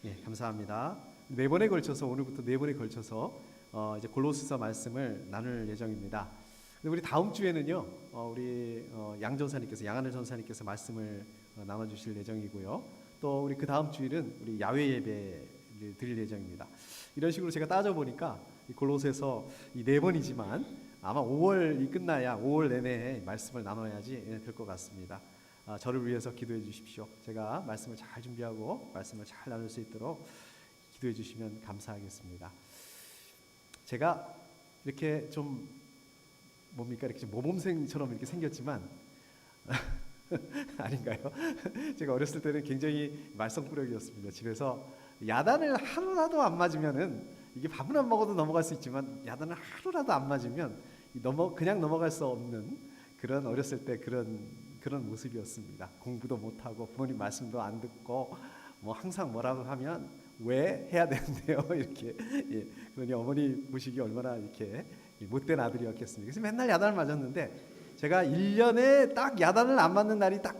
예, 감사합니다. 네 번에 걸쳐서 오늘부터 네 번에 걸쳐서 이제 골로새서 말씀을 나눌 예정입니다. 근데 우리 다음 주에는요, 우리 양 전사님께서 양하늘 전사님께서 말씀을 나눠주실 예정이고요. 또 우리 그 다음 주일은 우리 야외 예배를 드릴 예정입니다. 이런 식으로 제가 따져 보니까 이 골로새서 이 네 번이지만 아마 5월이 끝나야 5월 내내 말씀을 나눠야지 될 것 같습니다. 저를 위해서 기도해 주십시오. 제가 말씀을 잘 준비하고 말씀을 잘 나눌 수 있도록 기도해 주시면 감사하겠습니다. 제가 이렇게 좀 뭡니까 이렇게 모범생처럼 이렇게 생겼지만 아닌가요? 제가 어렸을 때는 굉장히 말썽꾸러기였습니다. 집에서 야단을 하루라도 안 맞으면은 이게 밥은 안 먹어도 넘어갈 수 있지만 야단을 하루라도 안 맞으면 그냥 넘어갈 수 없는 그런 어렸을 때 그런 모습이었습니다. 공부도 못하고 부모님 말씀도 안 듣고 뭐 항상 뭐라고 하면 왜 해야 되는데요 이렇게 예, 그러니 어머니 보시기 얼마나 이렇게 못된 아들이었겠습니까? 그래서 맨날 야단을 맞았는데 제가 1년에 딱 야단을 안 맞는 날이 딱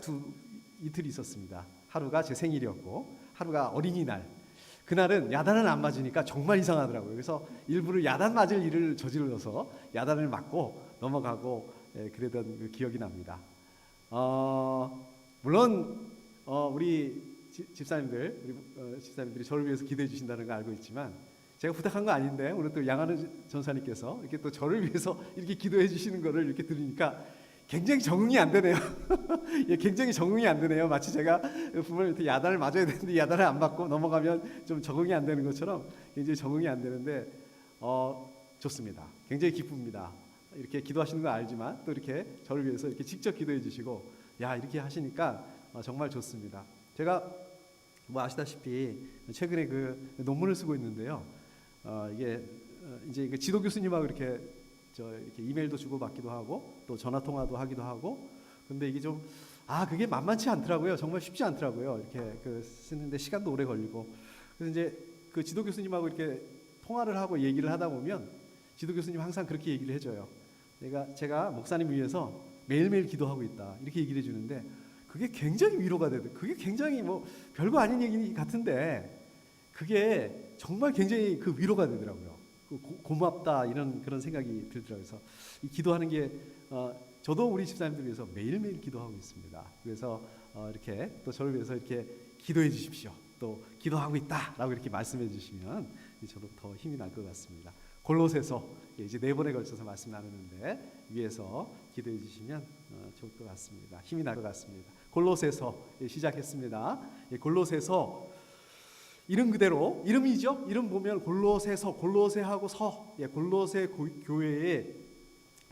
이틀 있었습니다. 하루가 제 생일이었고 하루가 어린이날. 그날은 야단을 안 맞으니까 정말 이상하더라고요. 그래서 일부러 야단 맞을 일을 저질러서 야단을 맞고 넘어가고 그러던 그 기억이 납니다. 물론 우리 집사님들이 저를 위해서 기도해 주신다는 거 알고 있지만 제가 부탁한 거 아닌데 오늘 또 양하늘 전사님께서 이렇게 또 저를 위해서 이렇게 기도해 주시는 거를 이렇게 들으니까 굉장히 적응이 안 되네요. 예, 굉장히 적응이 안 되네요. 마치 제가 부모님한테 야단을 맞아야 되는데 야단을 안 맞고 넘어가면 좀 적응이 안 되는 것처럼 굉장히 적응이 안 되는데 좋습니다. 굉장히 기쁩니다. 이렇게 기도하시는 거 알지만 또 이렇게 저를 위해서 이렇게 직접 기도해 주시고 이렇게 하시니까 정말 좋습니다. 제가 뭐 아시다시피 최근에 그 논문을 쓰고 있는데요. 이게 이제 그 지도 교수님하고 이렇게 이메일도 주고 받기도 하고 또 전화 통화도 하기도 하고 근데 이게 좀 그게 만만치 않더라고요. 정말 쉽지 않더라고요. 이렇게 쓰는데 시간도 오래 걸리고 그래서 이제 그 지도 교수님하고 이렇게 통화를 하고 얘기를 하다 보면 지도 교수님 항상 그렇게 얘기를 해줘요. 제가 목사님 위해서 매일매일 기도하고 있다 이렇게 얘기를 해주는데 그게 굉장히 위로가 되더라고요. 그게 굉장히 뭐 별거 아닌 얘기 같은데 그게 정말 굉장히 그 위로가 되더라고요. 고맙다 이런 그런 생각이 들더라고요. 그래서 이 기도하는 게 저도 우리 집사님들 위해서 매일매일 기도하고 있습니다. 그래서 이렇게 또 저를 위해서 이렇게 기도해 주십시오. 또 기도하고 있다라고 이렇게 말씀해 주시면 저도 더 힘이 날 것 같습니다. 골로새서 이제 네 번에 걸쳐서 말씀 나누는데 위에서 기도해 주시면 좋을 것 같습니다. 힘이 날 것 같습니다. 골로새서 시작했습니다. 골로새서 이름 그대로 이름이죠. 이름 보면 골로새서 골로새하고 골로새 교회에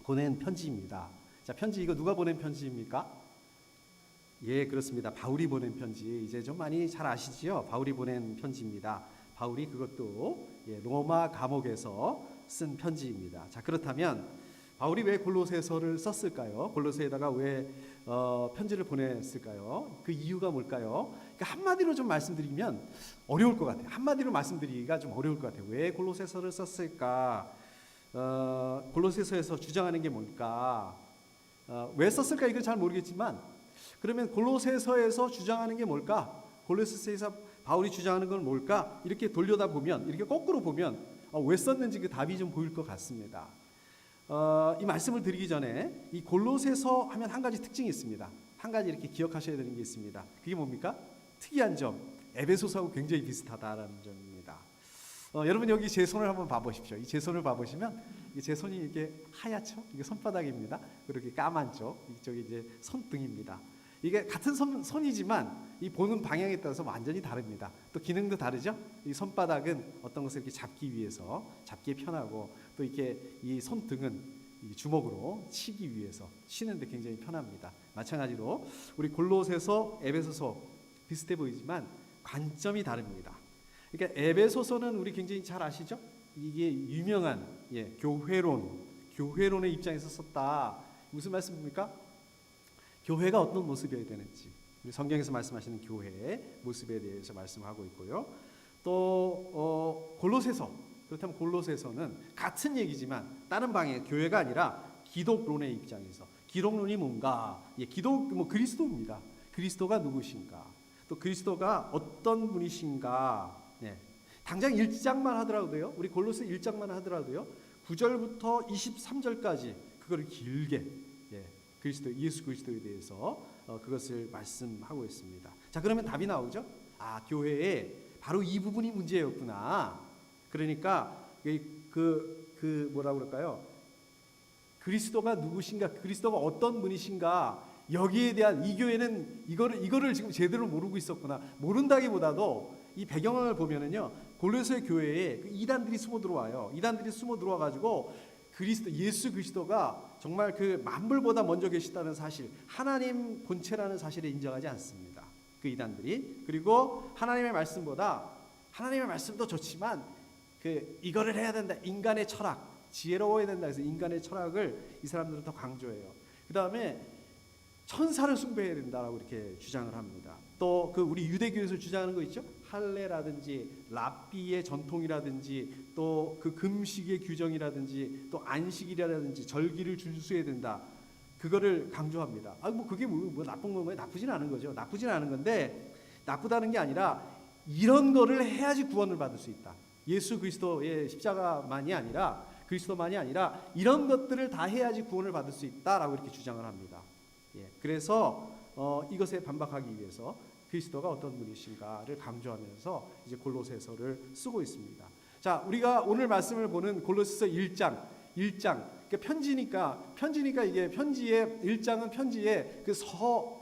보낸 편지입니다. 자, 편지 이거 누가 보낸 편지입니까? 예, 그렇습니다. 바울이 보낸 편지. 이제 좀 많이 잘 아시지요? 바울이 보낸 편지입니다. 바울이 그것도 로마 감옥에서 쓴 편지입니다. 자, 그렇다면 바울이 왜 골로새서를 썼을까요? 골로새에다가 왜 편지를 보냈을까요? 그 이유가 뭘까요? 그러니까 한마디로 좀 말씀드리면 어려울 것 같아요. 한마디로 말씀드리기가 좀 어려울 것 같아요. 왜 골로새서를 썼을까? 골로새서에서 주장하는 게 뭘까? 왜 썼을까? 이건 잘 모르겠지만 그러면 골로새서에서 주장하는 게 뭘까? 골로새서에서 바울이 주장하는 건 뭘까? 이렇게 돌려다 보면 이렇게 거꾸로 보면 왜 썼는지 그 답이 좀 보일 것 같습니다. 이 말씀을 드리기 전에 이 골로새서 하면 한 가지 특징이 있습니다. 한 가지 이렇게 기억하셔야 되는 게 있습니다. 그게 뭡니까? 특이한 점. 에베소서하고 굉장히 비슷하다라는 점입니다. 여러분 여기 제 손을 한번 봐보십시오. 이 제 손을 봐보시면 제 손이 이게 하얗죠? 이게 손바닥입니다. 그렇게 까만 쪽, 이쪽이 이제 손등입니다. 이게 같은 손이지만 이 보는 방향에 따라서 완전히 다릅니다. 또 기능도 다르죠? 이 손바닥은 어떤 것을 이렇게 잡기 위해서 잡기 편하고 또 이렇게 이 손등은 이 주먹으로 치기 위해서 치는데 굉장히 편합니다. 마찬가지로 우리 골로새서, 에베소서 비슷해 보이지만 관점이 다릅니다. 그러니까 에베소서는 우리 굉장히 잘 아시죠? 이게 유명한 교회론의 입장에서 썼다. 무슨 말씀입니까? 교회가 어떤 모습이어야 되는지 우리 성경에서 말씀하시는 교회의 모습에 대해서 말씀하고 있고요. 또 골로새서 그렇다면 골로새서는 같은 얘기지만 다른 방향 교회가 아니라 기독론의 입장에서 기독론이 뭔가 그리스도입니다. 그리스도가 누구신가 또 그리스도가 어떤 분이신가 네. 당장 1장만 하더라도요. 우리 골로새 1장만 하더라도요. 9절부터 23절까지 그거를 길게 예수 그리스도에 대해서 그것을 말씀하고 있습니다. 자, 그러면 답이 나오죠. 교회에 바로 이 부분이 문제였구나. 그러니까 뭐라고 그럴까요? 그리스도가 누구신가, 그리스도가 어떤 분이신가, 여기에 대한, 이 교회는 이거를 지금 제대로 모르고 있었구나. 모른다기보다도 이 배경을 보면은요, 골로새 교회에 이단들이 숨어 들어와요. 이단들이 숨어 들어와 가지고 예수 그리스도가 정말 그 만물보다 먼저 계시다는 사실, 하나님 본체라는 사실을 인정하지 않습니다. 그 이단들이. 그리고 하나님의 말씀도 좋지만 이거를 해야 된다. 인간의 철학, 지혜로워야 된다 해서 인간의 철학을 이 사람들은 더 강조해요. 그 다음에 천사를 숭배해야 된다라고 이렇게 주장을 합니다. 또 우리 유대교에서 주장하는 거 있죠? 할례라든지 랍비의 전통이라든지 또 금식의 규정이라든지 또 안식일이라든지 절기를 준수해야 된다. 그거를 강조합니다. 그게 뭐 나쁜 건가요? 나쁘진 않은 거죠. 나쁘진 않은 건데, 나쁘다는 게 아니라 이런 거를 해야지 구원을 받을 수 있다. 예수 그리스도의 십자가만이 아니라, 그리스도만이 아니라 이런 것들을 다 해야지 구원을 받을 수 있다라고 이렇게 주장을 합니다. 그래서 이것에 반박하기 위해서 그리스도가 어떤 분이신가를 강조하면서 이제 골로새서를 쓰고 있습니다. 자, 우리가 오늘 말씀을 보는 골로새서 1장 그러니까 편지니까 이게 편지의 1장은 편지의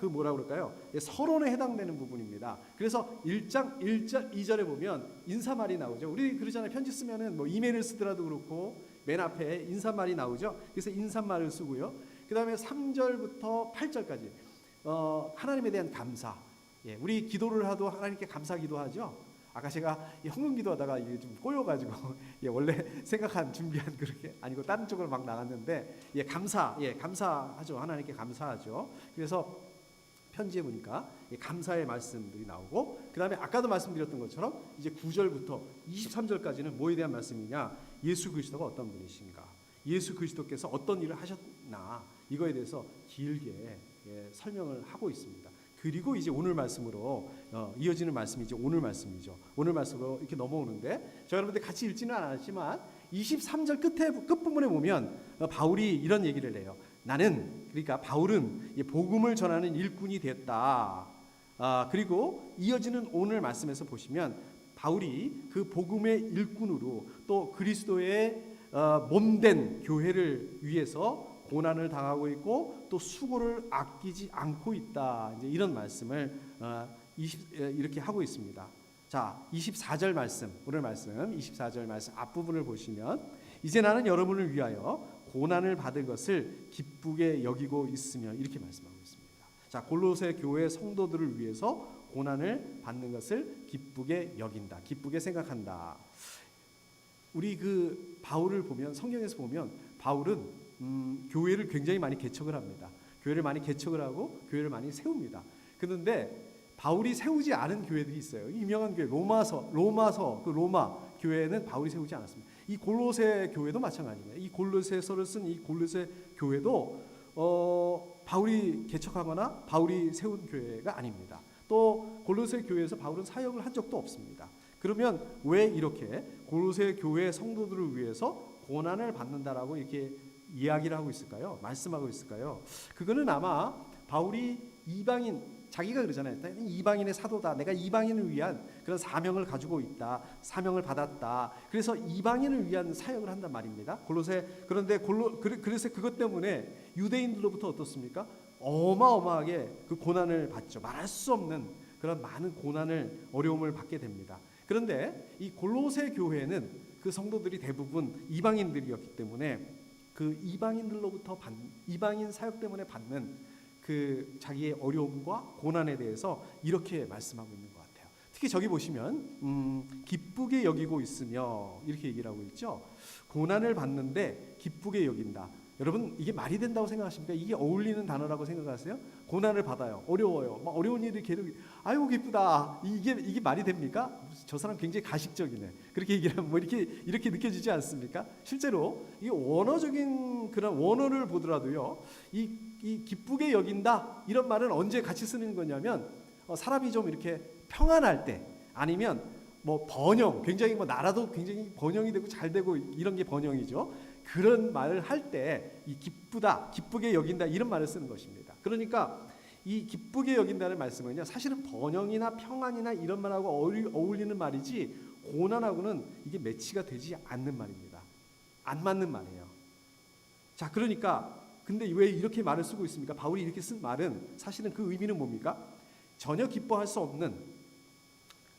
뭐라 그럴까요? 서론에 해당되는 부분입니다. 그래서 1장 1절 2절에 보면 인사말이 나오죠. 우리 그러잖아요. 편지 쓰면은 뭐 이메일을 쓰더라도 그렇고 맨 앞에 인사말이 나오죠. 그래서 인사말을 쓰고요. 그다음에 3절부터 8절까지 하나님에 대한 감사. 우리 기도를 하도 하나님께 감사 기도하죠. 아까 제가 헌금 기도하다가 이게 좀 꼬여가지고 원래 준비한 그렇게 아니고 다른 쪽으로 막 나갔는데 감사하죠. 하나님께 감사하죠. 그래서 편지에 보니까 감사의 말씀들이 나오고, 그 다음에 아까도 말씀드렸던 것처럼 이제 9절부터 23절까지는 뭐에 대한 말씀이냐? 예수 그리스도가 어떤 분이신가? 예수 그리스도께서 어떤 일을 하셨나? 이거에 대해서 길게 설명을 하고 있습니다. 그리고 이제 오늘 말씀으로 이어지는 말씀이 이제 오늘 말씀이죠. 오늘 말씀으로 이렇게 넘어오는데, 저 여러분들 같이 읽지는 않았지만 23절 끝부분에 보면 바울이 이런 얘기를 해요. 그러니까 바울은 복음을 전하는 일꾼이 됐다. 그리고 이어지는 오늘 말씀에서 보시면 바울이 그 복음의 일꾼으로 또 그리스도의 몸된 교회를 위해서 고난을 당하고 있고 또 수고를 아끼지 않고 있다. 이제 이런 말씀을 이렇게 하고 있습니다. 자, 24절 말씀, 오늘 말씀 24절 말씀 앞부분을 보시면, 이제 나는 여러분을 위하여 고난을 받은 것을 기쁘게 여기고 있으며, 이렇게 말씀하고 있습니다. 자, 골로새 교회 성도들을 위해서 고난을 받는 것을 기쁘게 여긴다. 기쁘게 생각한다. 우리 바울을 보면, 성경에서 보면 바울은 교회를 굉장히 많이 개척을 합니다. 교회를 많이 개척을 하고 교회를 많이 세웁니다. 그런데 바울이 세우지 않은 교회들이 있어요. 유명한 교회 로마 교회는 바울이 세우지 않았습니다. 이 골로새 교회도 마찬가지입니다. 이 골로새서를 쓴 이 골로새 교회도 바울이 개척하거나 바울이 세운 교회가 아닙니다. 또 골로새 교회에서 바울은 사역을 한 적도 없습니다. 그러면 왜 이렇게 골로새 교회 성도들을 위해서 고난을 받는다라고 이렇게 이야기를 하고 있을까요? 말씀하고 있을까요? 그거는 아마 바울이 자기가 그러잖아요. 이방인의 사도다. 내가 이방인을 위한 그런 사명을 가지고 있다. 사명을 받았다. 그래서 이방인을 위한 사역을 한단 말입니다. 그런데 그래서 그것 때문에 유대인들로부터 어떻습니까? 어마어마하게 그 고난을 받죠. 말할 수 없는 그런 많은 어려움을 받게 됩니다. 그런데 이 골로새 교회는 그 성도들이 대부분 이방인들이었기 때문에 그 이방인 사역 때문에 받는 그 자기의 어려움과 고난에 대해서 이렇게 말씀하고 있는 것 같아요. 특히 저기 보시면 기쁘게 여기고 있으며 이렇게 얘기를 하고 있죠. 고난을 받는데 기쁘게 여긴다. 여러분, 이게 말이 된다고 생각하십니까? 이게 어울리는 단어라고 생각하세요? 고난을 받아요. 어려워요. 막 어려운 일이 계속, 아이고 기쁘다. 이게 말이 됩니까? 저 사람 굉장히 가식적이네. 그렇게 얘기를 하면 뭐 이렇게 느껴지지 않습니까? 실제로 이 원어적인 그런 원어를 보더라도요, 이 기쁘게 여긴다 이런 말은 언제 같이 쓰는 거냐면 사람이 좀 이렇게 평안할 때, 아니면 뭐 번영, 굉장히 뭐 나라도 굉장히 번영이 되고 잘 되고 이런 게 번영이죠. 그런 말을 할 때 이 기쁘다, 기쁘게 여긴다 이런 말을 쓰는 것입니다. 그러니까 이 기쁘게 여긴다는 말씀은요, 사실은 번영이나 평안이나 이런 말하고 어울리는 말이지 고난하고는 이게 매치가 되지 않는 말입니다. 안 맞는 말이에요. 자, 그러니까 근데 왜 이렇게 말을 쓰고 있습니까? 바울이 이렇게 쓴 말은 사실은 그 의미는 뭡니까? 전혀 기뻐할 수 없는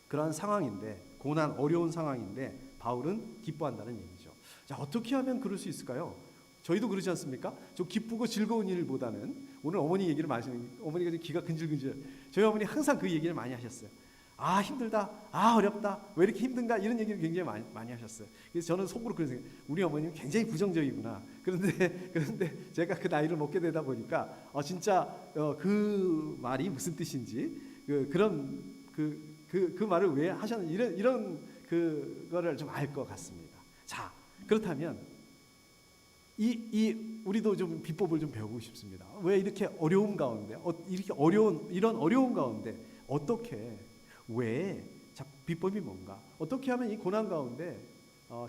그러한 상황인데, 고난, 어려운 상황인데 바울은 기뻐한다는 얘기죠. 자, 어떻게 하면 그럴 수 있을까요? 저희도 그러지 않습니까? 좀 기쁘고 즐거운 일보다는, 오늘 어머니 얘기를 많이 하시는, 어머니가 좀 귀가 근질근질, 저희 어머니 항상 그 얘기를 많이 하셨어요. 아, 힘들다, 아, 어렵다, 왜 이렇게 힘든가, 이런 얘기를 굉장히 많이 하셨어요. 그래서 저는 속으로 그런 생각, 우리 어머니는 굉장히 부정적이구나. 그런데 제가 그 나이를 먹게 되다 보니까 진짜 그 말이 무슨 뜻인지, 그 말을 왜 하셨는지 이런 그거를 좀 알 것 같습니다. 자, 그렇다면 우리도 좀 비법을 좀 배우고 싶습니다. 왜 이렇게 어려움 가운데, 이런 어려움 가운데 어떻게, 왜, 자, 비법이 뭔가, 어떻게 하면 이 고난 가운데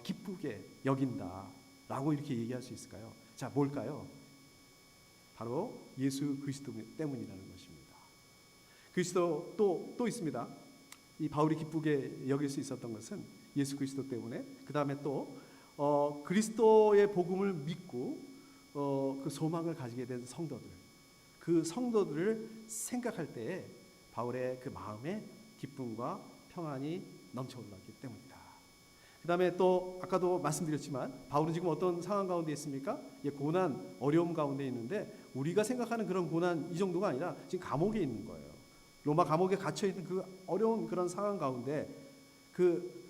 기쁘게 여긴다라고 이렇게 얘기할 수 있을까요? 자, 뭘까요? 바로 예수 그리스도 때문이라는 것입니다. 그리스도 또 있습니다. 이 바울이 기쁘게 여길 수 있었던 것은 예수 그리스도 때문에, 그 다음에 또 그리스도의 복음을 믿고 그 소망을 가지게 된 성도들, 그 성도들을 생각할 때에 바울의 그 마음에 기쁨과 평안이 넘쳐 올랐기 때문이다. 그 다음에 또 아까도 말씀드렸지만 바울은 지금 어떤 상황 가운데 있습니까? 고난, 어려움 가운데 있는데 우리가 생각하는 그런 고난 이 정도가 아니라 지금 감옥에 있는 거예요. 로마 감옥에 갇혀 있는 그 어려운 그런 상황 가운데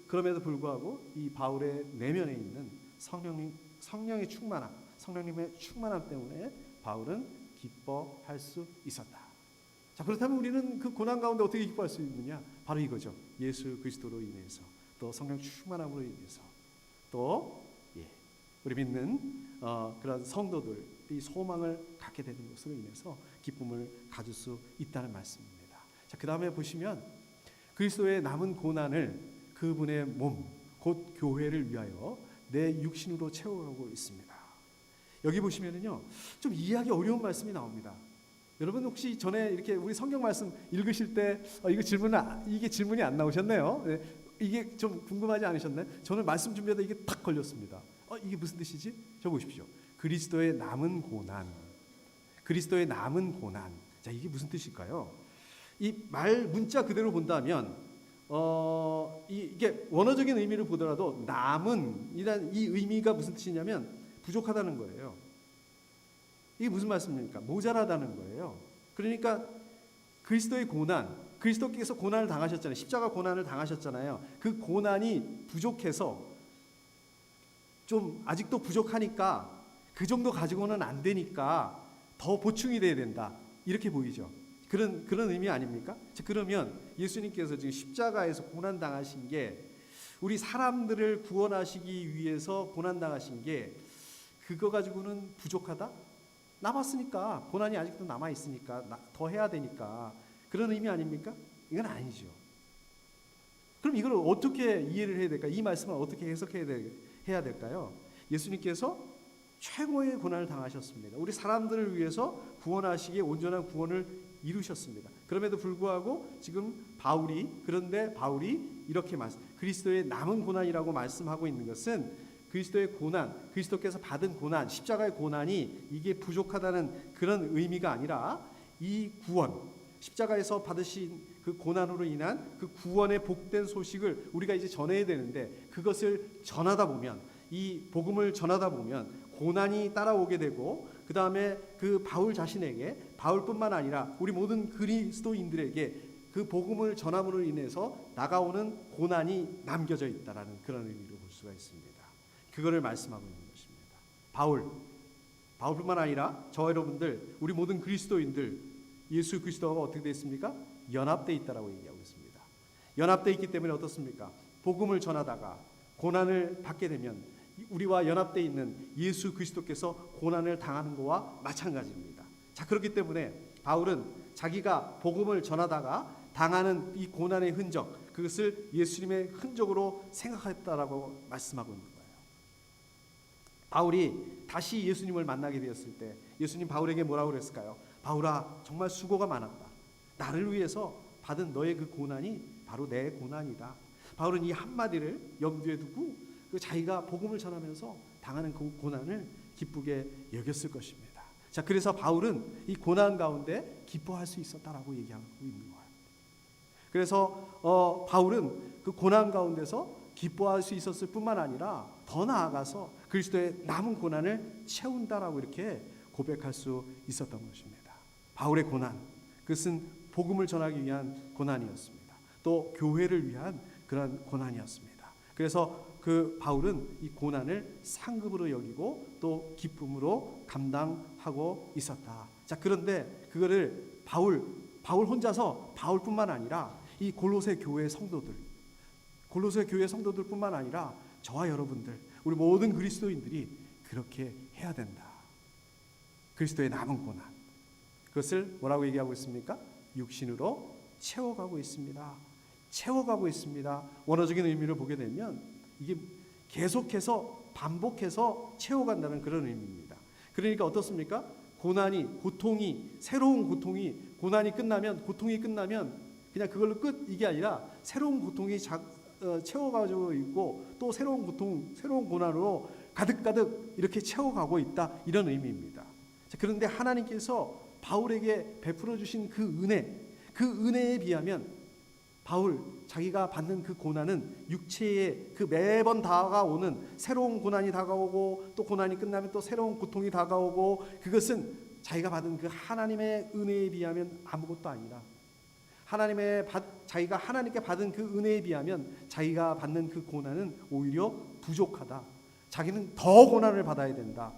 그럼에도 불구하고 이 바울의 내면에 있는 성령의 충만함, 성령님의 충만함 때문에 바울은 기뻐할 수 있었다. 자, 그렇다면 우리는 그 고난 가운데 어떻게 기뻐할 수 있느냐? 바로 이거죠. 예수 그리스도로 인해서, 또 성령 충만함으로 인해서, 또 우리 믿는 그런 성도들이 소망을 갖게 되는 것으로 인해서 기쁨을 가질 수 있다는 말씀입니다. 자, 그 다음에 보시면 그리스도의 남은 고난을 그분의 몸, 곧 교회를 위하여 내 육신으로 채워가고 있습니다. 여기 보시면은요, 좀 이해하기 어려운 말씀이 나옵니다. 여러분 혹시 전에 이렇게 우리 성경 말씀 읽으실 때 이게 질문이 안 나오셨네요. 네, 이게 좀 궁금하지 않으셨나요? 저는 말씀 준비하다 이게 탁 걸렸습니다. 이게 무슨 뜻이지? 저 보십시오. 그리스도의 남은 고난. 그리스도의 남은 고난. 자, 이게 무슨 뜻일까요? 이 말 문자 그대로 본다면 이게 원어적인 의미를 보더라도 남은이란 이 의미가 무슨 뜻이냐면 부족하다는 거예요. 이게 무슨 말씀입니까? 모자라다는 거예요. 그러니까 그리스도의 고난, 그리스도께서 고난을 당하셨잖아요. 십자가 고난을 당하셨잖아요. 그 고난이 부족해서 좀 아직도 부족하니까 그 정도 가지고는 안 되니까 더 보충이 돼야 된다. 이렇게 보이죠. 그런 의미 아닙니까? 그러면 예수님께서 지금 십자가에서 고난 당하신 게 우리 사람들을 구원하시기 위해서 고난 당하신 게 그거 가지고는 부족하다? 남았으니까, 고난이 아직도 남아 있으니까 더 해야 되니까, 그런 의미 아닙니까? 이건 아니죠. 그럼 이걸 어떻게 이해를 해야 될까? 이 말씀을 어떻게 해야 될까요? 예수님께서 최고의 고난을 당하셨습니다. 우리 사람들을 위해서 구원하시기에 온전한 구원을 이루셨습니다. 그럼에도 불구하고 지금 바울이 이렇게 그리스도의 남은 고난이라고 말씀하고 있는 것은 그리스도의 고난, 그리스도께서 받은 고난, 십자가의 고난이 이게 부족하다는 그런 의미가 아니라 이 구원, 십자가에서 받으신 그 고난으로 인한 그 구원의 복된 소식을 우리가 이제 전해야 되는데, 그것을 전하다 보면, 이 복음을 전하다 보면 고난이 따라오게 되고, 그 다음에 그 바울 자신에게, 바울뿐만 아니라 우리 모든 그리스도인들에게 그 복음을 전함으로 인해서 다가오는 고난이 남겨져 있다라는 그런 의미로 볼 수가 있습니다. 그거를 말씀하고 있는 것입니다. 바울뿐만 아니라 저와 여러분들, 우리 모든 그리스도인들, 예수 그리스도가 어떻게 되어 있습니까? 연합되어 있다라고 얘기하고 있습니다. 연합되어 있기 때문에 어떻습니까? 복음을 전하다가 고난을 받게 되면 우리와 연합되어 있는 예수 그리스도께서 고난을 당하는 것과 마찬가지입니다. 자, 그렇기 때문에 바울은 자기가 복음을 전하다가 당하는 이 고난의 흔적, 그것을 예수님의 흔적으로 생각했다라고 말씀하고 있는 거예요. 바울이 다시 예수님을 만나게 되었을 때 예수님 바울에게 뭐라고 그랬을까요? 바울아, 정말 수고가 많았다. 나를 위해서 받은 너의 그 고난이 바로 내 고난이다. 바울은 이 한마디를 염두에 두고 그 자기가 복음을 전하면서 당하는 그 고난을 기쁘게 여겼을 것입니다. 자, 그래서 바울은 이 고난 가운데 기뻐할 수 있었다라고 얘기하고 있는 거예요. 그래서 바울은 그 고난 가운데서 기뻐할 수 있었을 뿐만 아니라 더 나아가서 그리스도의 남은 고난을 채운다라고 이렇게 고백할 수 있었던 것입니다. 바울의 고난, 그것은 복음을 전하기 위한 고난이었습니다. 또 교회를 위한 그런 고난이었습니다. 그래서 그 바울은 이 고난을 상급으로 여기고 또 기쁨으로 감당하고 있었다. 자, 그런데 그거를 바울 혼자서 바울뿐만 아니라 이 골로새 교회 성도들뿐만 아니라 저와 여러분들, 우리 모든 그리스도인들이 그렇게 해야 된다. 그리스도의 남은 고난, 그것을 뭐라고 얘기하고 있습니까? 육신으로 채워가고 있습니다. 채워가고 있습니다. 원어적인 의미를 보게 되면 이게 계속해서 반복해서 채워간다는 그런 의미입니다. 그러니까 어떻습니까? 새로운 고통이 끝나면 그냥 그걸로 끝, 이게 아니라 새로운 고통이 채워가지고 있고 또 새로운 고난으로 가득가득 이렇게 채워가고 있다, 이런 의미입니다. 자, 그런데 하나님께서 바울에게 베풀어 주신 그 은혜에 비하면 자기가 받는 그 고난은 육체에 그 매번 다가오는 새로운 고난이 다가오고 또 고난이 끝나면 또 새로운 고통이 다가오고, 그것은 자기가 받은 그 하나님의 은혜에 비하면 아무것도 아니라 자기가 하나님께 받은 그 은혜에 비하면 자기가 받는 그 고난은 오히려 부족하다. 자기는 더 고난을 받아야 된다.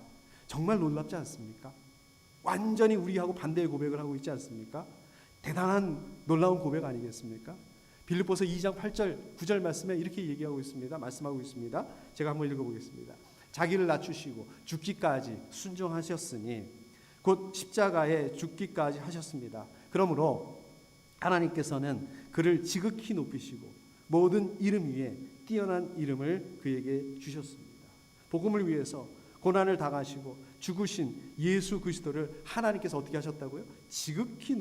정말 놀랍지 않습니까? 완전히 우리하고 반대의 고백을 하고 있지 않습니까? 대단한 놀라운 고백 아니겠습니까? 빌립보서 2장 8절 9절 말씀에 이렇게 말씀하고 있습니다. 제가 한번 읽어보겠습니다. 자기를 낮추시고 죽기까지 순종하셨으니 곧 십자가에 죽기까지 하셨습니다. 그러므로 하나님께서는 그를 지극히 높이시고 모든 이름 위에 뛰어난 이름을 그에게 주셨습니다. 복음을 위해서 고난을 당하시고 죽으신 예수 그리스도를 하나님께서 어떻게 하셨다고요? 지극히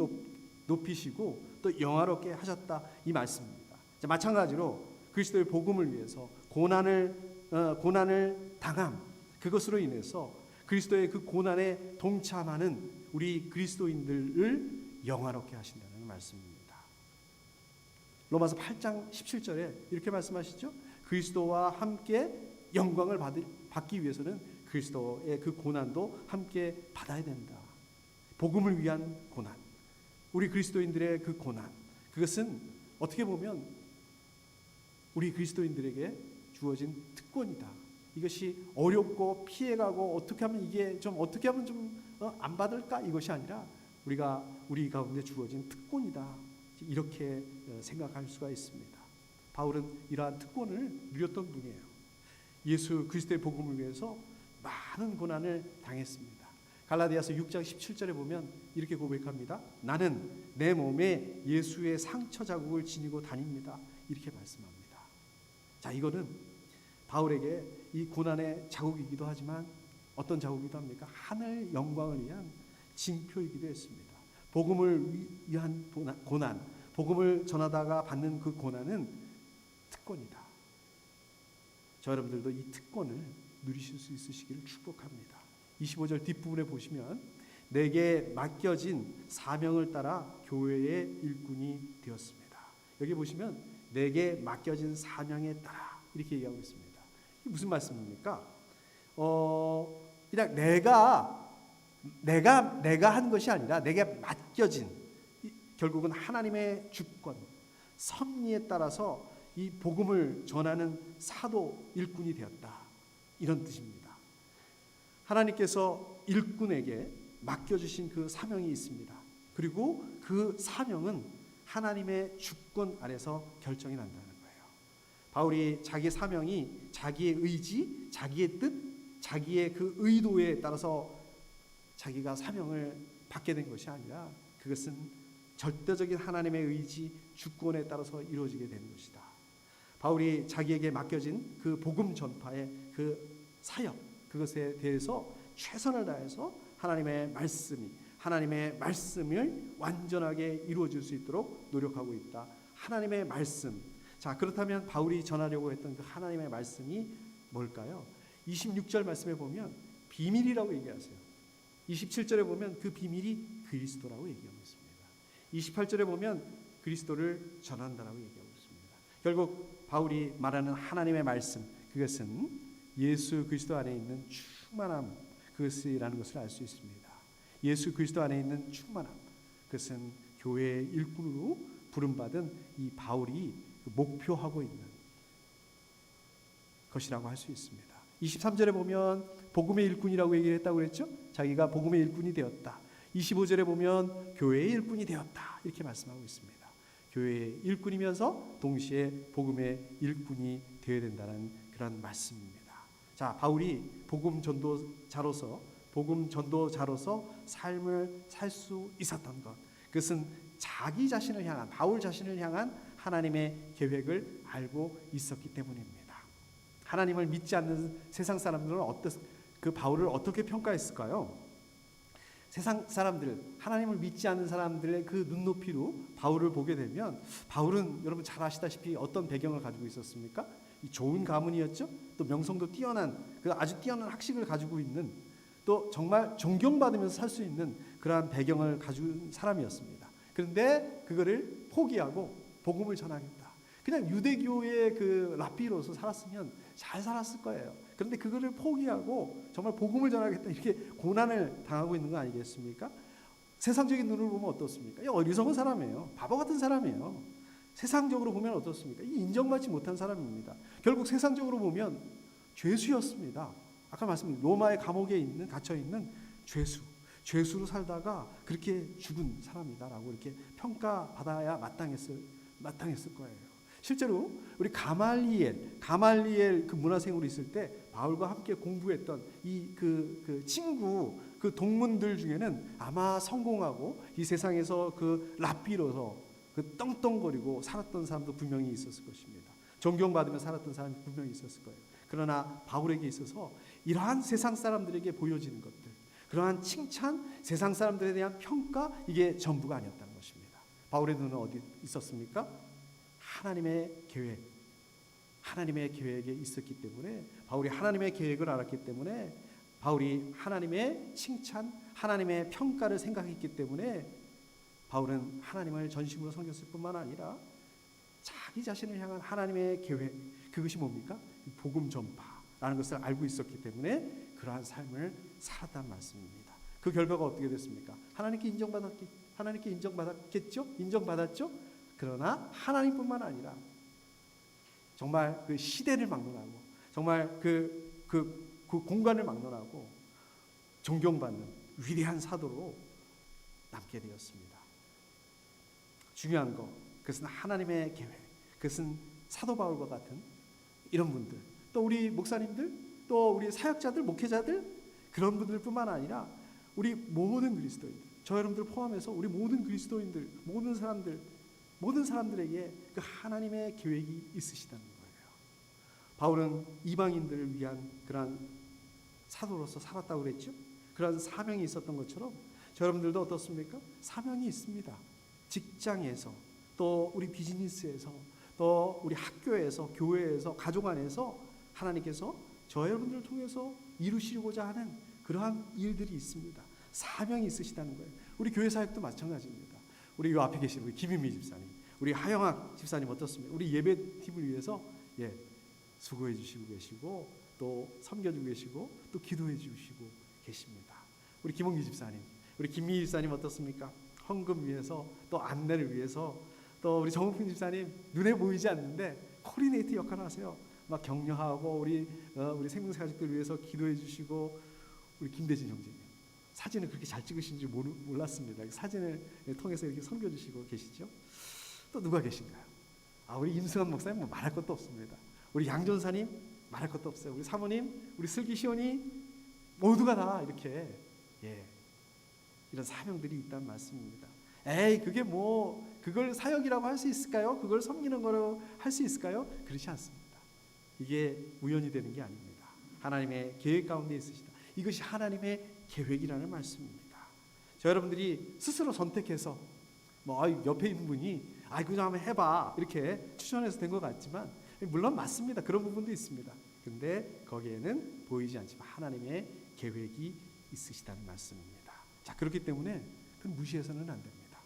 높이시고 또 영화롭게 하셨다, 이 말씀입니다. 자, 마찬가지로 그리스도의 복음을 위해서 고난을 당함, 그것으로 인해서 그리스도의 그 고난에 동참하는 우리 그리스도인들을 영화롭게 하신다는 말씀입니다. 로마서 8장 17절에 이렇게 말씀하시죠. 그리스도와 함께 영광을 받기 위해서는 그리스도의 그 고난도 함께 받아야 된다. 복음을 위한 고난, 우리 그리스도인들의 그 고난, 그것은 어떻게 보면 우리 그리스도인들에게 주어진 특권이다. 이것이 어렵고 피해가고 어떻게 하면 좀 안 받을까, 이것이 아니라 우리 가운데 주어진 특권이다, 이렇게 생각할 수가 있습니다. 바울은 이러한 특권을 누렸던 분이에요. 예수 그리스도의 복음을 위해서 많은 고난을 당했습니다. 갈라디아서 6장 17절에 보면 이렇게 고백합니다. 나는 내 몸에 예수의 상처 자국을 지니고 다닙니다. 이렇게 말씀합니다. 자, 이거는 바울에게 이 고난의 자국이기도 하지만 어떤 자국이기도 합니까? 하늘 영광을 위한 징표이기도 했습니다. 복음을 위한 고난, 복음을 전하다가 받는 그 고난은 특권이다. 저 여러분들도 이 특권을 누리실 수 있으시기를 축복합니다. 25절 뒷부분에 보시면 내게 맡겨진 사명을 따라 교회의 일꾼이 되었습니다. 여기 보시면 내게 맡겨진 사명에 따라 이렇게 얘기하고 있습니다. 이게 무슨 말씀입니까? 그냥 내가 한 것이 아니라 내게 맡겨진, 결국은 하나님의 주권, 섭리에 따라서 이 복음을 전하는 사도 일꾼이 되었다, 이런 뜻입니다. 하나님께서 일꾼에게 맡겨주신 그 사명이 있습니다. 그리고 그 사명은 하나님의 주권 아래서 결정이 난다는 거예요. 바울이 자기 사명이 자기의 의지, 자기의 뜻, 자기의 그 의도에 따라서 자기가 사명을 받게 된 것이 아니라 그것은 절대적인 하나님의 의지, 주권에 따라서 이루어지게 되는 것이다. 바울이 자기에게 맡겨진 그 복음 전파의 그 사역, 그것에 대해서 최선을 다해서 하나님의 말씀을 완전하게 이루어질 수 있도록 노력하고 있다. 하나님의 말씀. 자, 그렇다면 바울이 전하려고 했던 그 하나님의 말씀이 뭘까요? 26절 말씀에 보면 비밀이라고 얘기하세요. 27절에 보면 그 비밀이 그리스도라고 얘기하고 있습니다. 28절에 보면 그리스도를 전한다라고 얘기하고 있습니다. 결국 바울이 말하는 하나님의 말씀, 그것은 예수 그리스도 안에 있는 충만함, 그것이라는 것을 알 수 있습니다. 예수 그리스도 안에 있는 충만함, 그것은 교회의 일꾼으로 부름받은 이 바울이 목표하고 있는 것이라고 할 수 있습니다. 23절에 보면 복음의 일꾼이라고 얘기를 했다고 그랬죠? 자기가 복음의 일꾼이 되었다. 25절에 보면 교회의 일꾼이 되었다. 이렇게 말씀하고 있습니다. 교회의 일꾼이면서 동시에 복음의 일꾼이 되어야 된다는 그런 말씀입니다. 자, 바울이 복음 전도자로서 삶을 살 수 있었던 것, 그것은 자기 자신을 향한, 바울 자신을 향한 하나님의 계획을 알고 있었기 때문입니다. 하나님을 믿지 않는 세상 사람들은 그 바울을 어떻게 평가했을까요? 세상 사람들, 하나님을 믿지 않는 사람들의 그 눈높이로 바울을 보게 되면, 바울은 여러분 잘 아시다시피 어떤 배경을 가지고 있었습니까? 이 좋은 가문이었죠. 또 명성도 뛰어난, 그 아주 뛰어난 학식을 가지고 있는, 또 정말 존경받으면서 살 수 있는 그러한 배경을 가진 사람이었습니다. 그런데 그거를 포기하고 복음을 전하겠다. 그냥 유대교의 그 랍비로서 살았으면 잘 살았을 거예요. 그런데 그거를 포기하고 정말 복음을 전하겠다, 이렇게 고난을 당하고 있는 거 아니겠습니까? 세상적인 눈으로 보면 어떻습니까? 이 어리석은 사람이에요. 바보 같은 사람이에요. 세상적으로 보면 어떻습니까? 이 인정받지 못한 사람입니다. 결국 세상적으로 보면 죄수였습니다. 아까 말씀드린 로마의 감옥에 갇혀 있는 죄수로 살다가 그렇게 죽은 사람이다라고 이렇게 평가받아야 마땅했을 거예요. 실제로 우리 가말리엘 그 문화생으로 있을 때 바울과 함께 공부했던 그 친구, 그 동문들 중에는 아마 성공하고 이 세상에서 그 랍비로서 그 떵떵거리고 살았던 사람도 분명히 있었을 것입니다. 존경받으며 살았던 사람이 분명히 있었을 거예요. 그러나 바울에게 있어서 이러한 세상 사람들에게 보여지는 것들, 그러한 칭찬, 세상 사람들에 대한 평가, 이게 전부가 아니었다는 것입니다. 바울의 눈은 어디 있었습니까? 하나님의 계획에 있었기 때문에, 바울이 하나님의 계획을 알았기 때문에, 바울이 하나님의 칭찬, 하나님의 평가를 생각했기 때문에 바울은 하나님을 전심으로 섬겼을 뿐만 아니라 자기 자신을 향한 하나님의 계획, 그것이 뭡니까? 복음 전파라는 것을 알고 있었기 때문에 그러한 삶을 살았다는 말씀입니다. 그 결과가 어떻게 됐습니까? 하나님께 인정받았겠죠? 인정받았죠? 그러나 하나님뿐만 아니라 정말 그 시대를 막론하고, 정말 그 공간을 막론하고 존경받는 위대한 사도로 남게 되었습니다. 중요한 거, 그것은 하나님의 계획, 그것은 사도 바울과 같은 이런 분들, 또 우리 목사님들, 또 우리 사역자들, 목회자들, 그런 분들뿐만 아니라 우리 모든 그리스도인들, 저 여러분들 포함해서 우리 모든 그리스도인들, 모든 사람들에게 그 하나님의 계획이 있으시다는 거예요. 바울은 이방인들을 위한 그러한 사도로서 살았다고 그랬죠. 그런 사명이 있었던 것처럼 저 여러분들도 어떻습니까? 사명이 있습니다. 직장에서, 또 우리 비즈니스에서, 또 우리 학교에서, 교회에서, 가족 안에서 하나님께서 저 여러분들을 통해서 이루시고자 하는 그러한 일들이 있습니다. 사명이 있으시다는 거예요. 우리 교회 사역도 마찬가지입니다. 우리 요 앞에 계신 우리 김윤미 집사님, 우리 하영학 집사님 어떻습니까? 우리 예배팀을 위해서 수고해 주시고 계시고, 또 섬겨주고 계시고, 또 기도해 주시고 계십니다. 우리 김홍기 집사님, 우리 김미 집사님 어떻습니까? 헌금 위해서, 또 안내를 위해서, 또 우리 정우필 집사님 눈에 보이지 않는데 코디네이터 역할을 하세요. 막 격려하고 우리 생명사 가족들 위해서 기도해 주시고, 우리 김대진 형제님 사진을 그렇게 잘 찍으신 줄 몰랐습니다. 사진을 통해서 이렇게 섬겨주시고 계시죠. 또 누가 계신가요? 우리 임승환 목사님 뭐 말할 것도 없습니다. 우리 양전사님 말할 것도 없어요. 우리 사모님, 우리 슬기 시온이 모두가 다 이렇게 이런 사명들이 있다는 말씀입니다. 에이, 그게 뭐 그걸 사역이라고 할 수 있을까요? 그걸 섬기는 거라고 할 수 있을까요? 그렇지 않습니다. 이게 우연히 되는 게 아닙니다. 하나님의 계획 가운데 있으시다. 이것이 하나님의 계획이라는 말씀입니다. 저 여러분들이 스스로 선택해서 뭐 옆에 있는 분이 그냥 한번 해봐 이렇게 추천해서 된 것 같지만, 물론 맞습니다. 그런 부분도 있습니다. 근데 거기에는 보이지 않지만 하나님의 계획이 있으시다는 말씀입니다. 자, 그렇기 때문에 그건 무시해서는 안 됩니다.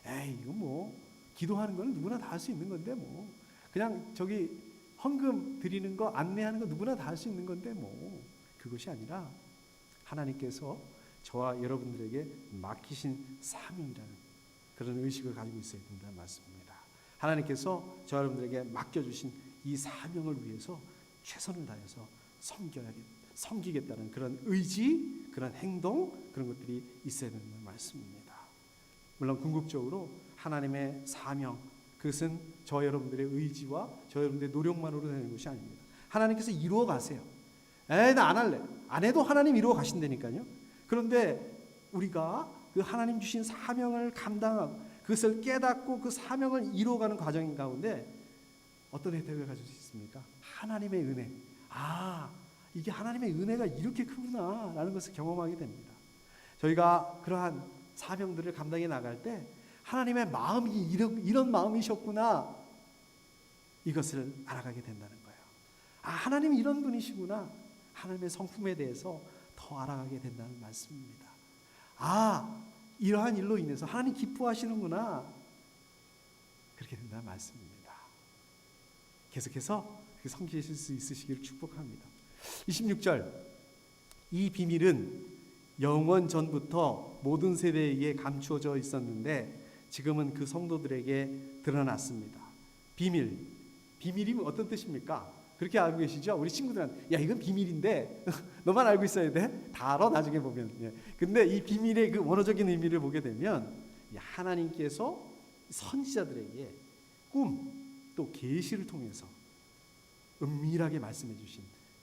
에이, 이거 뭐 기도하는 건 누구나 다 할 수 있는 건데 뭐 그냥 저기 헌금 드리는 거 안내하는 거 누구나 다 할 수 있는 건데 뭐 그것이 아니라 하나님께서 저와 여러분들에게 맡기신 사명이라는 그런 의식을 가지고 있어야 된다는 말씀입니다. 하나님께서 저 여러분들에게 맡겨주신 이 사명을 위해서 최선을 다해서 섬기겠다는 그런 의지, 그런 행동, 그런 것들이 있어야 된다는 말씀입니다. 물론 궁극적으로 하나님의 사명, 그것은 저 여러분들의 의지와 저 여러분들의 노력만으로 되는 것이 아닙니다. 하나님께서 이루어 가세요. 나 안 할래. 안 해도 하나님 이루어 가신다니까요. 그런데 우리가 그 하나님 주신 사명을 감당하고 그것을 깨닫고 그 사명을 이루어가는 과정 가운데 어떤 혜택을 가질 수 있습니까? 하나님의 은혜. 이게 하나님의 은혜가 이렇게 크구나 라는 것을 경험하게 됩니다. 저희가 그러한 사명들을 감당해 나갈 때 하나님의 마음이 이런 마음이셨구나, 이것을 알아가게 된다는 거예요. 하나님이 이런 분이시구나, 하나님의 성품에 대해서 더 알아가게 된다는 말씀입니다. 이러한 일로 인해서 하나님 기뻐하시는구나, 그렇게 된다는 말씀입니다. 계속해서 섬기실 수 있으시기를 축복합니다. 26절, 이 비밀은 영원 전부터 모든 세대에게 감추어져 있었는데 지금은 그 성도들에게 드러났습니다. 비밀이 어떤 뜻입니까? 그렇게 알고 계시죠? 우리 친구들한테 이건 비밀인데 너만 알고 있어야 돼? 다 알아 나중에 보면. 근데 이 비밀의 그 원어적인 의미를 보게 되면 하나님께서 선지자들에게 꿈 또 계시를 통해서 은밀하게 말씀해 주신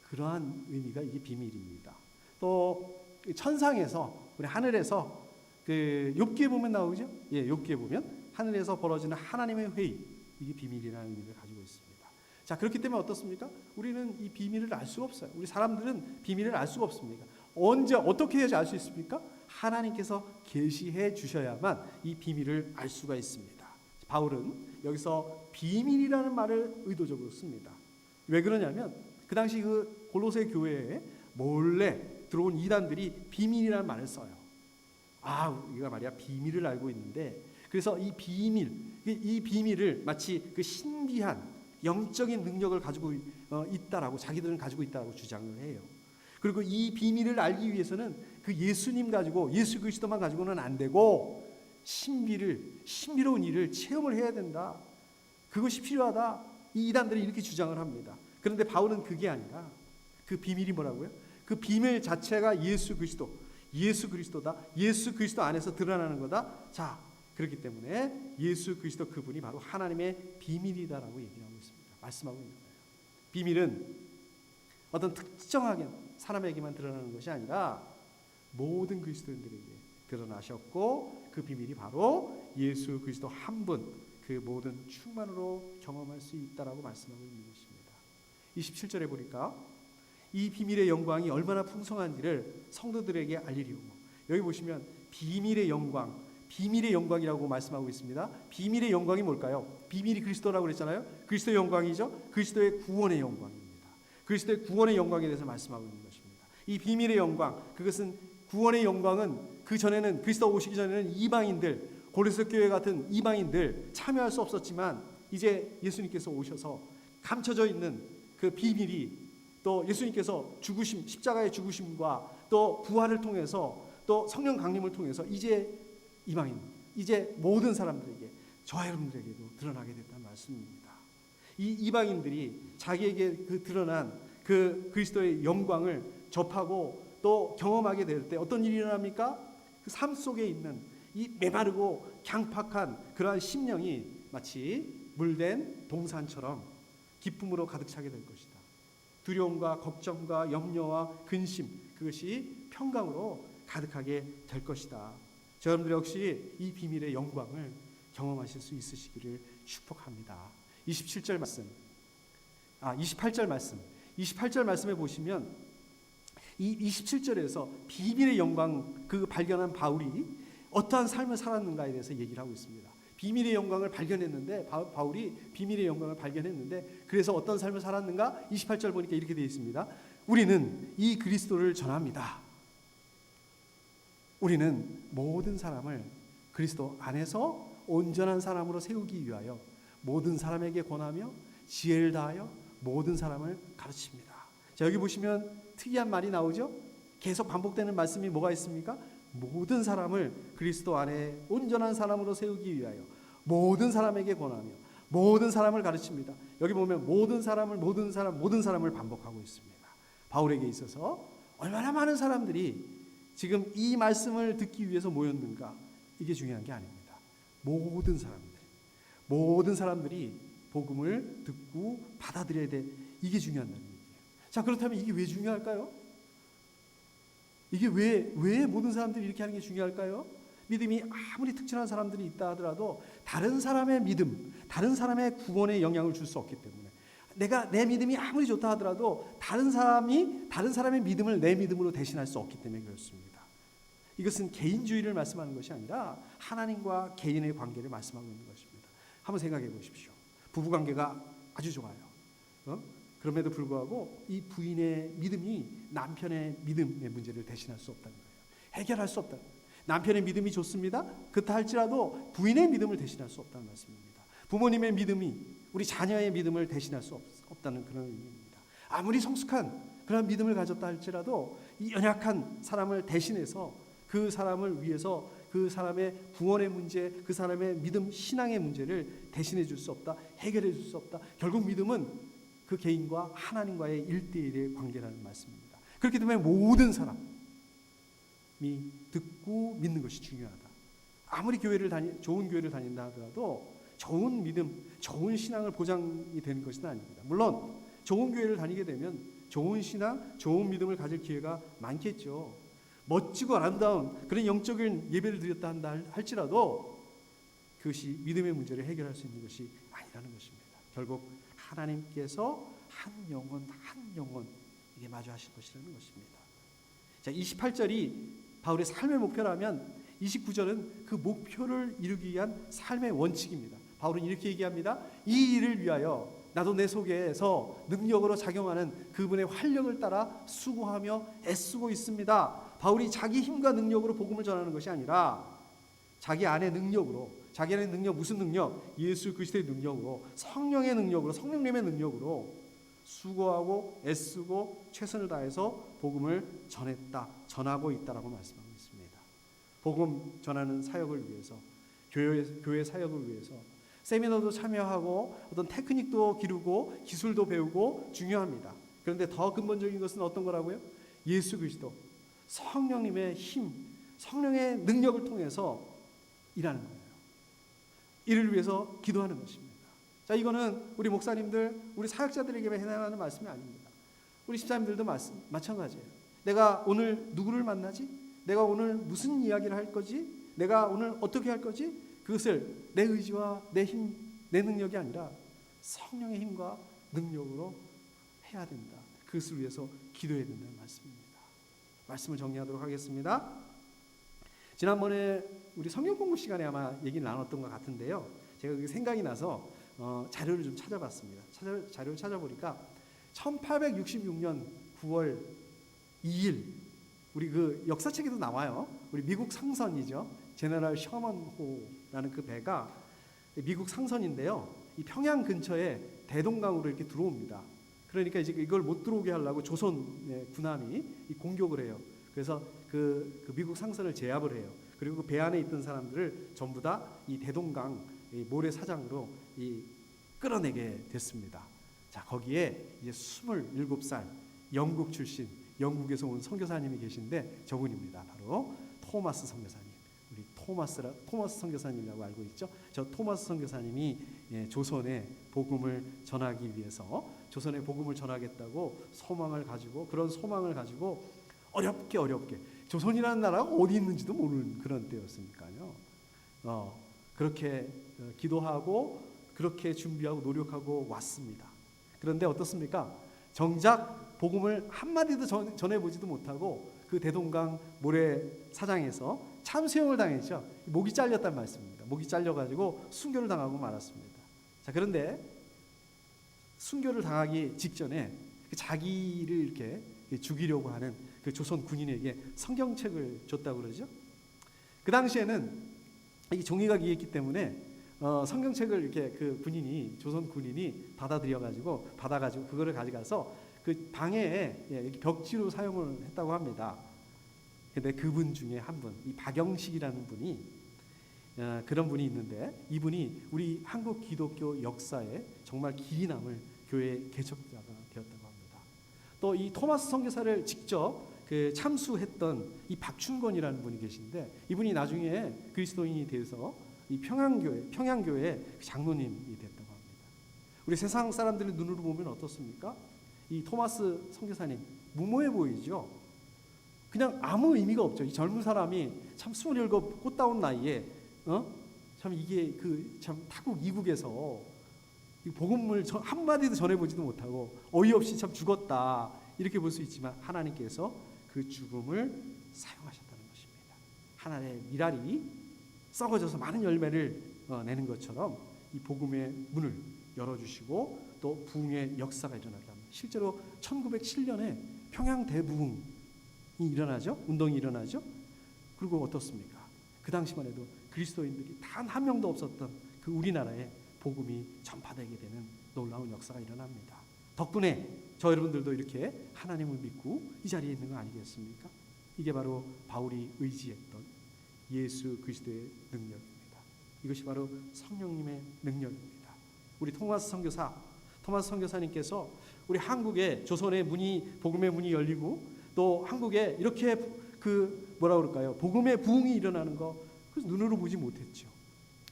그러한 의미가 이게 비밀입니다. 또 천상에서, 우리 하늘에서 그 욥기에 보면 나오죠? 욥기에 보면 하늘에서 벌어지는 하나님의 회의, 이게 비밀이라는 의미를 가지고 있습니다. 자, 그렇기 때문에 어떻습니까? 우리는 이 비밀을 알 수가 없어요. 우리 사람들은 비밀을 알 수가 없습니다. 언제 어떻게 해야지 알 수 있습니까? 하나님께서 계시해 주셔야만 이 비밀을 알 수가 있습니다. 바울은 여기서 비밀이라는 말을 의도적으로 씁니다. 왜 그러냐면 그 당시 그 골로새 교회에 몰래 들어온 이단들이 비밀이라는 말을 써요. 우리가 말이야 비밀을 알고 있는데, 그래서 이 비밀을 마치 그 신비한 영적인 능력을 가지고 있다라고, 자기들은 가지고 있다라고 주장을 해요. 그리고 이 비밀을 알기 위해서는 그 예수님 가지고, 예수 그리스도만 가지고는 안 되고 신비로운 일을 체험을 해야 된다, 그것이 필요하다, 이 이단들이 이렇게 주장을 합니다. 그런데 바울은 그게 아니라 그 비밀이 뭐라고요? 그 비밀 자체가 예수 그리스도다. 예수 그리스도 안에서 드러나는 거다. 자, 그렇기 때문에 예수 그리스도 그분이 바로 하나님의 비밀이다라고 얘기하고 있습니다. 말씀하고 있는 거예요. 비밀은 어떤 특정하게 사람에게만 드러나는 것이 아니라 모든 그리스도인들에게 드러나셨고, 그 비밀이 바로 예수 그리스도 한 분, 그 모든 충만으로 경험할 수 있다라고 말씀하고 있는 것입니다. 27절에 보니까 이 비밀의 영광이 얼마나 풍성한지를 성도들에게 알리려고, 여기 보시면 비밀의 영광이라고 말씀하고 있습니다. 비밀의 영광이 뭘까요? 비밀이 그리스도라고 그랬잖아요. 그리스도의 영광이죠. 그리스도의 구원의 영광입니다. 그리스도의 구원의 영광에 대해서 말씀하고 있는 것입니다. 이 비밀의 영광, 그것은 구원의 영광은 그 전에는, 그리스도 오시기 전에는 이방인들, 고린도 교회 같은 이방인들 참여할 수 없었지만 이제 예수님께서 오셔서 감춰져 있는 그 비밀이, 또 예수님께서 죽으심, 십자가의 죽으심과 또 부활을 통해서 또 성령 강림을 통해서 이제 이방인, 이제 모든 사람들에게, 저와 여러분들에게도 드러나게 됐다는 말씀입니다. 이 이방인들이 자기에게 그 드러난 그 그리스도의 영광을 접하고 또 경험하게 될 때 어떤 일이 일어납니까? 그 삶 속에 있는 이 메마르고 강팍한 그러한 심령이 마치 물된 동산처럼 기쁨으로 가득 차게 될 것이다. 두려움과 걱정과 염려와 근심, 그것이 평강으로 가득하게 될 것이다. 저 여러분들 역시 이 비밀의 영광을 경험하실 수 있으시기를 축복합니다. 28절 말씀에 보시면 이 27절에서 비밀의 영광 그 발견한 바울이 어떠한 삶을 살았는가에 대해서 얘기를 하고 있습니다. 비밀의 영광을 발견했는데 바울이 비밀의 영광을 발견했는데 그래서 어떤 삶을 살았는가? 28절 보니까 이렇게 되어 있습니다. 우리는 이 그리스도를 전합니다. 우리는 모든 사람을 그리스도 안에서 온전한 사람으로 세우기 위하여 모든 사람에게 권하며 지혜를 다하여 모든 사람을 가르칩니다. 자, 여기 보시면 특이한 말이 나오죠. 계속 반복되는 말씀이 뭐가 있습니까? 모든 사람을 그리스도 안에 온전한 사람으로 세우기 위하여 모든 사람에게 권하며 모든 사람을 가르칩니다. 여기 보면 모든 사람을 반복하고 있습니다. 바울에게 있어서 얼마나 많은 사람들이 지금 이 말씀을 듣기 위해서 모였는가? 이게 중요한 게 아닙니다. 모든 사람들이 복음을 듣고 받아들여야 돼. 이게 중요한 얘기예요. 자, 그렇다면 이게 왜 중요할까요? 이게 왜 모든 사람들이 이렇게 하는 게 중요할까요? 믿음이 아무리 특출난 사람들이 있다 하더라도 다른 사람의 믿음, 다른 사람의 구원에 영향을 줄 수 없기 때문에 내 믿음이 아무리 좋다 하더라도 다른 사람의 믿음을 내 믿음으로 대신할 수 없기 때문에 그렇습니다. 이것은 개인주의를 말씀하는 것이 아니라 하나님과 개인의 관계를 말씀하고 있는 것입니다. 한번 생각해 보십시오. 부부관계가 아주 좋아요. 그럼에도 불구하고 이 부인의 믿음이 남편의 믿음의 문제를 대신할 수 없다는 거예요. 해결할 수 없다는 거예요. 남편의 믿음이 좋습니다. 그렇다 할지라도 부인의 믿음을 대신할 수 없다는 말씀입니다. 부모님의 믿음이 우리 자녀의 믿음을 대신할 수 없다는 그런 의미입니다. 아무리 성숙한 그런 믿음을 가졌다 할지라도 이 연약한 사람을 대신해서 그 사람을 위해서 그 사람의 구원의 문제, 그 사람의 믿음, 신앙의 문제를 대신해 줄 수 없다, 해결해 줄 수 없다. 결국 믿음은 그 개인과 하나님과의 1대1의 관계라는 말씀입니다. 그렇기 때문에 모든 사람이 듣고 믿는 것이 중요하다. 아무리 좋은 교회를 다닌다 하더라도 좋은 믿음, 좋은 신앙을 보장이 되는 것은 아닙니다. 물론 좋은 교회를 다니게 되면 좋은 신앙, 좋은 믿음을 가질 기회가 많겠죠. 멋지고 아름다운 그런 영적인 예배를 드렸다 한다 할지라도 그것이 믿음의 문제를 해결할 수 있는 것이 아니라는 것입니다. 결국 하나님께서 한 영혼 이게 마주 하실 것이라는 것입니다. 자, 28절이 바울의 삶의 목표라면 29절은 그 목표를 이루기 위한 삶의 원칙입니다. 바울은 이렇게 얘기합니다. 이 일을 위하여 나도 내 속에서 능력으로 작용하는 그분의 활력을 따라 수고하며 애쓰고 있습니다. 바울이 자기 힘과 능력으로 복음을 전하는 것이 아니라 자기 안의 능력으로, 자기 안의 능력, 무슨 능력? 예수 그리스도의 능력으로, 성령의 능력으로, 성령님의 능력으로 수고하고 애쓰고 최선을 다해서 복음을 전하고 있다라고 말씀하고 있습니다. 복음 전하는 사역을 위해서, 교회 사역을 위해서 세미나도 참여하고 어떤 테크닉도 기르고 기술도 배우고 중요합니다. 그런데 더 근본적인 것은 어떤 거라고요? 예수 그리스도, 성령님의 힘, 성령의 능력을 통해서 일하는 거예요. 이를 위해서 기도하는 것입니다. 자, 이거는 우리 목사님들, 우리 사역자들에게만 해당하는 말씀이 아닙니다. 우리 집사님들도 마찬가지예요. 내가 오늘 누구를 만나지? 내가 오늘 무슨 이야기를 할 거지? 내가 오늘 어떻게 할 거지? 그것을 내 의지와 내 힘, 내 능력이 아니라 성령의 힘과 능력으로 해야 된다. 그것을 위해서 기도해야 된다는 말씀입니다. 말씀을 정리하도록 하겠습니다. 지난번에 우리 성경 공부 시간에 아마 얘기를 나눴던 것 같은데요. 제가 그게 생각이 나서 자료를 좀 찾아봤습니다. 자료를 찾아보니까 1866년 9월 2일 우리 그 역사책에도 나와요. 우리 미국 상선이죠. 제너럴 셔먼호라는 그 배가 미국 상선인데요. 이 평양 근처에 대동강으로 이렇게 들어옵니다. 그러니까 이제 이걸 못 들어오게 하려고 조선 군함이 공격을 해요. 그래서 그 미국 상선을 제압을 해요. 그리고 그 배 안에 있던 사람들을 전부 다 이 대동강 모래사장으로 끌어내게 됐습니다. 자, 거기에 이제 27살 영국 출신, 영국에서 온 선교사님이 계신데 저분입니다. 바로 토마스 선교사님. 우리 토마스 선교사님이라고 알고 있죠. 저 토마스 선교사님이 조선에 복음을 전하기 위해서 조선에 복음을 전하겠다고 그런 소망을 가지고 어렵게 조선이라는 나라가 어디 있는지도 모르는 그런 때였으니까요. 그렇게 기도하고 그렇게 준비하고 노력하고 왔습니다. 그런데 어떻습니까? 정작 복음을 한마디도 전해보지도 못하고 그 대동강 모래사장에서 참수형을 당했죠. 목이 잘렸단 말씀입니다. 목이 잘려가지고 순교를 당하고 말았습니다. 자, 그런데 순교를 당하기 직전에 자기를 이렇게 죽이려고 하는 그 조선 군인에게 성경책을 줬다고 그러죠. 그 당시에는 이 종이가 귀했기 때문에 성경책을 이렇게 그 군인이, 조선 군인이 받아가지고 그거를 가져가서 그 방에 벽지로 사용을 했다고 합니다. 근데 그분 중에 한 분, 이 박영식이라는 분이 그런 분이 있는데, 이분이 우리 한국 기독교 역사에 정말 길이 남을 교회 개척자가 되었다고 합니다. 또 이 토마스 선교사를 직접 그 참수했던 이 박춘권이라는 분이 계신데, 이분이 나중에 그리스도인이 돼서 이 평양교회 장로님이 됐다고 합니다. 우리 세상 사람들의 눈으로 보면 어떻습니까? 이 토마스 선교사님 무모해 보이죠. 그냥 아무 의미가 없죠. 이 젊은 사람이 참 27 꽃다운 나이에 참 이게 참 타국 이국에서 이 복음을 한마디도 전해보지도 못하고 어이없이 참 죽었다, 이렇게 볼 수 있지만 하나님께서 그 죽음을 사용하셨다는 것입니다. 하나님의 미랄이 썩어져서 많은 열매를 내는 것처럼 이 복음의 문을 열어주시고 또 부흥의 역사가 일어나게 합니다. 실제로 1907년에 평양 대부흥이 일어나죠. 운동이 일어나죠. 그리고 어떻습니까? 그 당시만 해도 그리스도인들이 단 한 명도 없었던 그 우리나라에 복음이 전파되게 되는 놀라운 역사가 일어납니다. 덕분에 저 여러분들도 이렇게 하나님을 믿고 이 자리에 있는 거 아니겠습니까? 이게 바로 바울이 의지했던 예수 그리스도의 능력입니다. 이것이 바로 성령님의 능력입니다. 우리 토마스 선교사님께서 우리 한국에 조선의 문이, 복음의 문이 열리고 또 한국에 이렇게 복음의 부흥이 일어나는 거, 그래서 눈으로 보지 못했죠.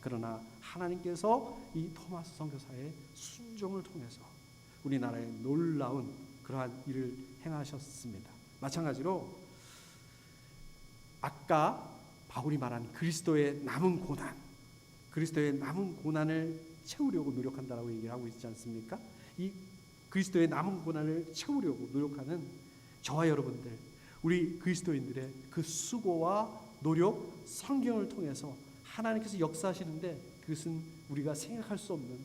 그러나 하나님께서 이 토마스 선교사의 순종을 통해서 우리나라에 놀라운 그러한 일을 행하셨습니다. 마찬가지로 아까 바울이 말한 그리스도의 남은 고난을 채우려고 노력한다라고 얘기를 하고 있지 않습니까? 이 그리스도의 남은 고난을 채우려고 노력하는 저와 여러분들, 우리 그리스도인들의 그 수고와 노력, 성경을 통해서 하나님께서 역사하시는데, 그것은 우리가 생각할 수 없는,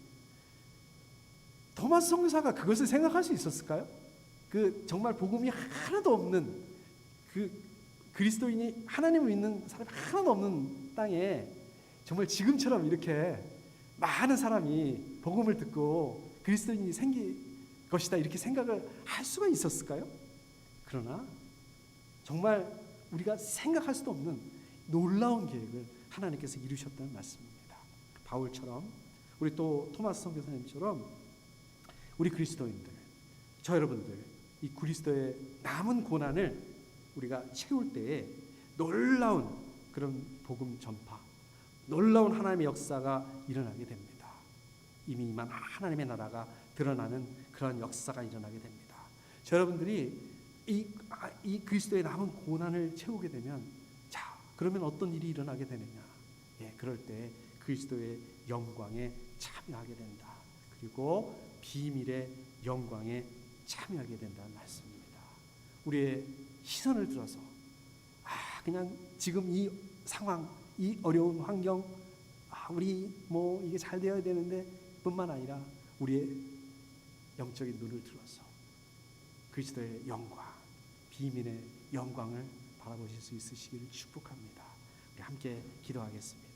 토마스 선교사가 그것을 생각할 수 있었을까요? 정말 복음이 하나도 없는 그리스도인이, 하나님을 믿는 사람이 하나도 없는 땅에 정말 지금처럼 이렇게 많은 사람이 복음을 듣고 그리스도인이 생길 것이다, 이렇게 생각을 할 수가 있었을까요? 그러나 정말 우리가 생각할 수도 없는 놀라운 계획을 하나님께서 이루셨다는 말씀입니다. 바울처럼, 우리 또 토마스 선교사님처럼 우리 그리스도인들, 저 여러분들, 이 그리스도의 남은 고난을 우리가 채울 때에 놀라운 그런 복음 전파, 놀라운 하나님의 역사가 일어나게 됩니다. 이미 임한 하나님의 나라가 드러나는 그런 역사가 일어나게 됩니다. 저 여러분들이 이 그리스도의 남은 고난을 채우게 되면, 자, 그러면 어떤 일이 일어나게 되느냐? 그럴 때 그리스도의 영광에 참여하게 된다. 그리고 비밀의 영광에 참여하게 된다는 말씀입니다. 우리의 시선을 들어서 그냥 지금 이 상황, 이 어려운 환경, 우리 이게 잘 되어야 되는데 뿐만 아니라 우리의 영적인 눈을 들어서 그리스도의 영광, 비밀의 영광을 바라보실 수 있으시기를 축복합니다. 우리 함께 기도하겠습니다.